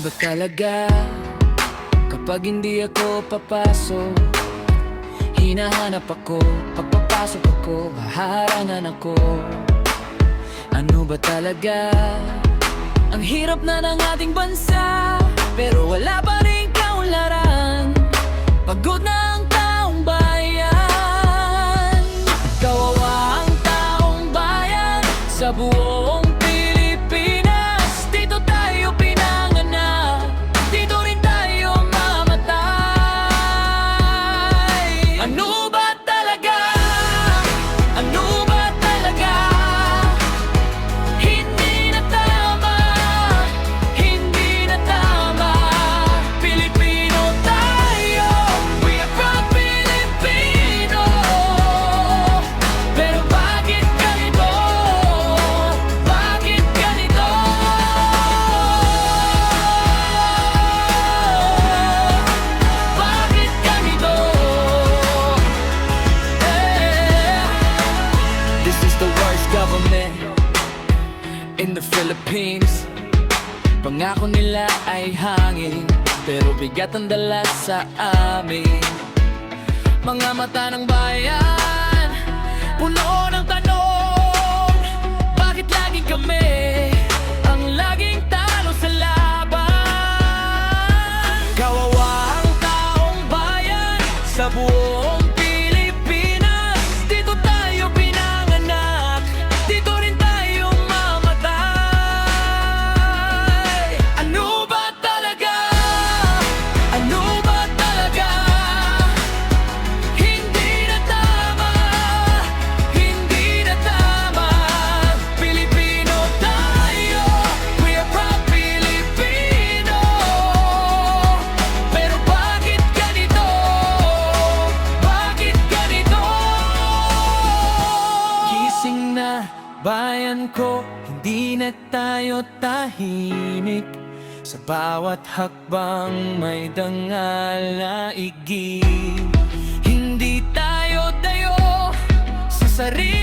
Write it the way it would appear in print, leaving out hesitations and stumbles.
ba talaga kapag hindi ako papasok? Hinahanap ako, pagpapasok ako, haharangan ako. Ano ba talaga ang hirap na ng ating bansa, pero wala pa rin kaunlaran. Pagod na ang taong bayan, kawawa ang taong bayan sa buong Pilipinas. Dito tayo pinanganak, dito rin tayo mamatay. Ano ba talaga? Ano ba talaga? Hindi na tama, hindi na tama. Pilipino tayo, we are proud Filipino. Pero bakit ganito? Bakit ganito? Bakit ganito? This is the worst government in the Philippines. Pangako nila ay hangin, pero bigat ang dala sa amin. Mga mata ng bayan, puno ng tanong, bakit laging kami ang laging talo sa laban? Kawawa ang taong bayan sa buong Pilipinas. Dito tayo pinanganak, dito rin tayo mamatay. Ano ba talaga? Ano ba talaga? Hindi na tama, hindi na tama. Pilipino tayo, we are proud Filipino. Pero bakit ganito? Bakit ganito? Gising na bayan ko, hindi na tayo tahimik. Sa bawat hakbang may dangal na igib. Hindi tayo dayo sa sarili